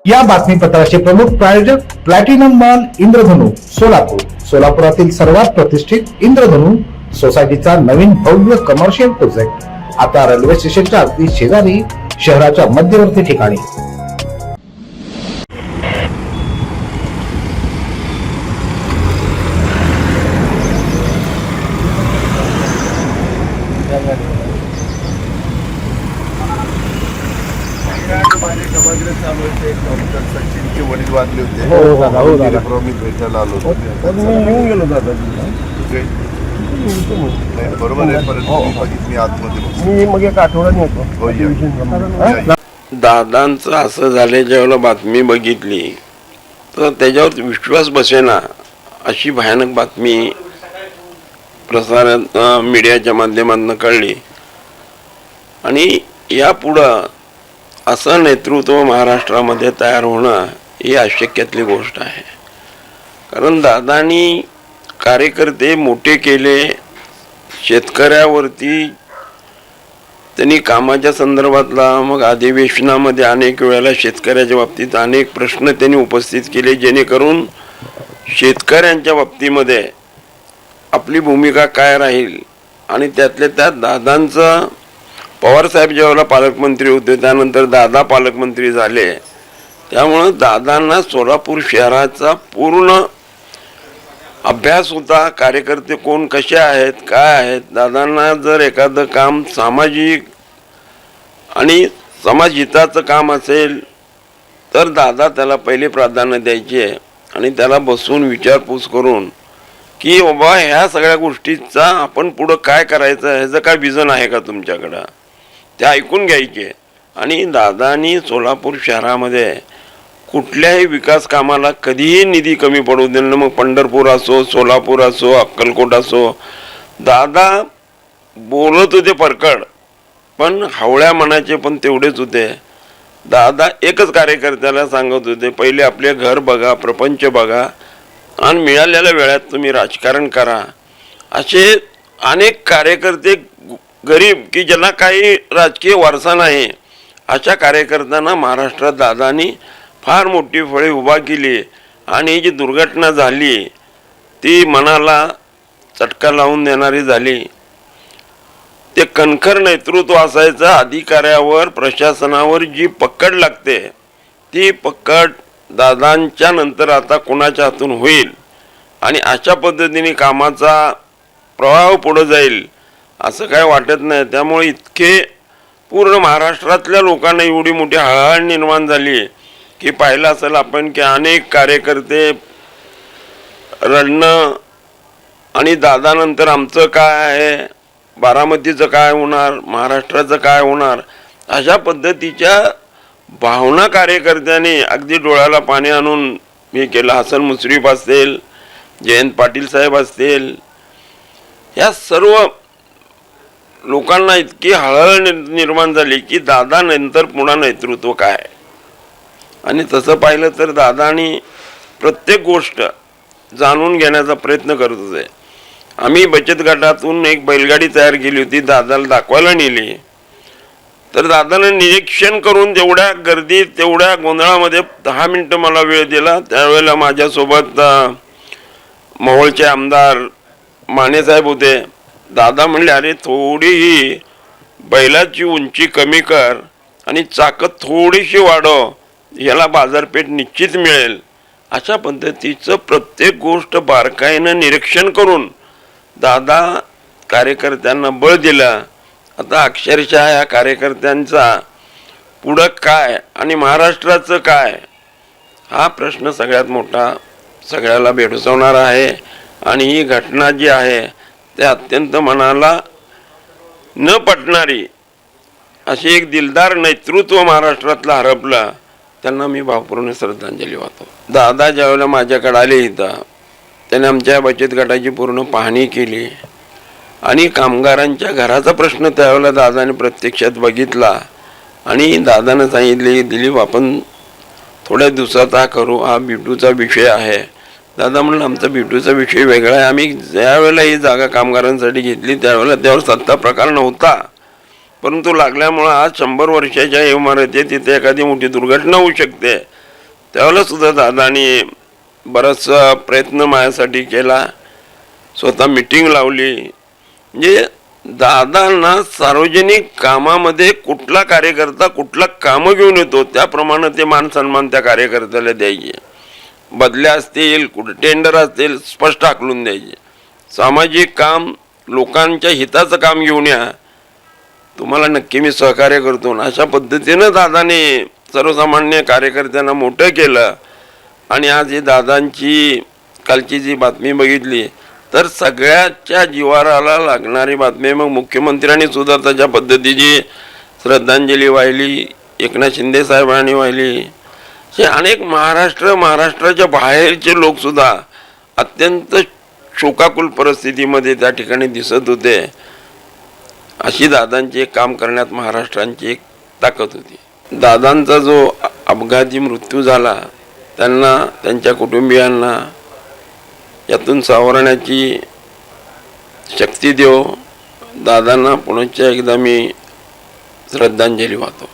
या बातमीपत्राचे प्रमुख प्रायोजक प्लॅटिनम मॉल इंद्रधनु सोलापूर. सोलापुरातील सर्वात प्रतिष्ठित इंद्रधनु सोसायटीचा नवीन भव्य कमर्शियल प्रोजेक्ट आता रेल्वे स्टेशनच्या अगदी शेजारी शहराच्या मध्यवर्ती ठिकाणी. सचिनचे वडील वारले होते. मी भेटायला आलो होतो. बरोबर आहे. परत मी आतमध्ये मग एक आठवड्यात येतो. दादांचं असं झालं, ज्यावेळेला बातमी बघितली तर त्याच्यावर विश्वास बसेना अशी भयानक बातमी प्रसारण मीडियाच्या माध्यमातून कळली. आणि यापुढं असं नेतृत्व महाराष्ट्रामध्ये तयार होणं ही अशक्यातली गोष्ट आहे. कारण दादांनी कार्यकर्ते मोठे केले, शेतकऱ्यावरती त्यांनी कामाच्या संदर्भातला, मग अधिवेशनामध्ये अनेक वेळेला शेतकऱ्याच्या बाबतीत अनेक प्रश्न त्यांनी उपस्थित केले, जेणेकरून शेतकऱ्यांच्या बाबतीमध्ये आपली भूमिका काय राहील. आणि त्यातल्या त्यात दादांचं पवारसाहेब ज्यावेळेला पालकमंत्री होते त्यानंतर दादा पालकमंत्री झाले, त्यामुळं दादांना सोलापूर शहराचा पूर्ण अभ्यास होता. कार्यकर्ते कोण कसे आहेत, काय आहेत. दादांना जर एखादं काम सामाजिक आणि समाजहिताचं काम असेल तर दादा त्याला पहिले प्राधान्य द्यायचे आणि त्याला बसून विचारपूस करून की बाबा ह्या सगळ्या गोष्टीचा आपण पुढं काय करायचं, ह्याचं काय विजन आहे का तुमच्याकडं, ते ऐकून घ्यायचे. आणि दादानी सोलापूर शहरामध्ये कुठल्याही विकास कामाला कधीही निधी कमी पडू दिलं. मग पंढरपूर असो, सोलापूर असो, अक्कलकोट असो, दादा बोलत होते परकड, पण हवळ्या मनाचे पण तेवढेच होते. दादा एकच कार्यकर्त्याला सांगत होते, पहिले आपले घर बघा, प्रपंच बघा आणि मिळालेल्या वेळात तुम्ही राजकारण करा. असे अनेक कार्यकर्ते गरीब की ज्यांना काही राजकीय वारसा नाही, अशा कार्यकर्त्यांना महाराष्ट्रात दादानी फार मोठी फळे उभा केली. आणि ही जी दुर्घटना झाली ती मनाला चटका लावून देणारी झाली. ते कणखर नेतृत्व असायचं. अधिकाऱ्यावर, प्रशासनावर जी पकड लागते ती पकड दादांच्या नंतर आता कोणाच्या हातून होईल आणि अशा पद्धतीने कामाचा प्रवाह पुढे जाईल असं काय वाटत नाही. त्यामुळे इतके पूर्ण महाराष्ट्रातल्या लोकांना एवढी मोठी हळहळ निर्माण झाली की पाहिलं असेल आपण की अनेक कार्यकर्ते रडणं आणि दादानंतर आमचं काय आहे, बारामतीचं काय होणार, महाराष्ट्राचं काय होणार, अशा पद्धतीच्या भावना कार्यकर्त्यांनी अगदी डोळ्याला पाणी आणून हे केलं. हसन मुश्रीफ असतील, जयंत पाटील साहेब असतील, या सर्व लोकांना इतकी हळहळ निर्माण झाली की दादा नंतर पुन्हा नेतृत्व काय. आणि तसं पाहिलं तर दादानी प्रत्येक गोष्ट जाणून घेण्याचा प्रयत्न करत होते. आम्ही बचत गटातून एक बैलगाडी तयार केली होती, दादाला दाखवायला नेली. तर दादानं निरीक्षण करून तेवढ्या गर्दीत, तेवढ्या गोंधळामध्ये 10 मिनटं मला वेळ दिला. त्यावेळेला माझ्यासोबत मोहोळचे आमदार मानेसाहेब होते. दादा म्हणले, अरे थोडी ही बैलाची उंची कमी कर आणि चाकं थोडीशी वाढव, याला बाजारपेठ निश्चित मिळेल. अशा पद्धतीचं प्रत्येक गोष्ट बारकाईनं निरीक्षण करून दादा कार्यकर्त्यांना बळ दिलं. आता अक्षरशः या कार्यकर्त्यांचा पुढं काय आणि महाराष्ट्राचं काय हा प्रश्न सगळ्यात मोठा सगळ्याला भेडसावणारा आहे. आणि ही घटना जी आहे ते अत्यंत मनाला न पटणारी अशी एक दिलदार नेतृत्व महाराष्ट्रातलं हरपलं. त्यांना मी भावपूर्ण श्रद्धांजली वाहतो. दादा ज्यावेळेला माझ्याकडे आले इथं, त्याने आमच्या बचत गटाची पूर्ण पाहणी केली आणि कामगारांच्या घराचा प्रश्न त्यावेळेला दादाने प्रत्यक्षात बघितला. आणि दादानं सांगितले, दिलीप आपण थोड्या दिवसात हा करू, हा बिटूचा विषय आहे. दादा म्हणलं, आमचा बिटूचा विषय वेगळा आहे. आम्ही ज्यावेळेला ही जागा कामगारांसाठी घेतली त्यावेळेला त्यावर सत्ता प्रकार नव्हता, परंतु लागल्यामुळं आज 100 वर्षाच्या इमारतीत तिथे एखादी मोठी दुर्घटना होऊ शकते. त्यावेळेला सुद्धा दादानी बराचसा प्रयत्न माझ्यासाठी केला, स्वतः मीटिंग लावली. म्हणजे दादांना सार्वजनिक कामामध्ये कुठला कार्यकर्ता कुठला कामं घेऊन येतो त्याप्रमाणे ते मान सन्मान त्या कार्यकर्त्याला द्यायचे. बदल्या असतील, कुठे टेंडर असतील, स्पष्ट आखलून द्यायचे. सामाजिक काम, लोकांच्या हिताचं काम घेऊन या, तुम्हाला नक्की मी सहकार्य करतो. अशा पद्धतीनं दादाने सर्वसामान्य कार्यकर्त्यांना मोठं केलं. आणि आज ही दादांची कालची जी बातमी बघितली तर सगळ्याच्या जिवाराला लागणारी बातमी. मग मुख्यमंत्र्यांनी सुद्धा त्याच्या पद्धतीची श्रद्धांजली वाहिली, एकनाथ शिंदे साहेबांनी वाहिली. हे अनेक महाराष्ट्राच्या बाहेरचे लोक सुद्धा अत्यंत शोकाकुल परिस्थितीमध्ये त्या ठिकाणी दिसत होते. अशी दादांची एक काम करण्यात महाराष्ट्रांची एक ताकद होती. दादांचा जो अपघाती मृत्यू झाला त्यांना, त्यांच्या कुटुंबियांना यातून सावरण्याची शक्ती देव. दादांना पुनश्च एकदा मी श्रद्धांजली वाहतो.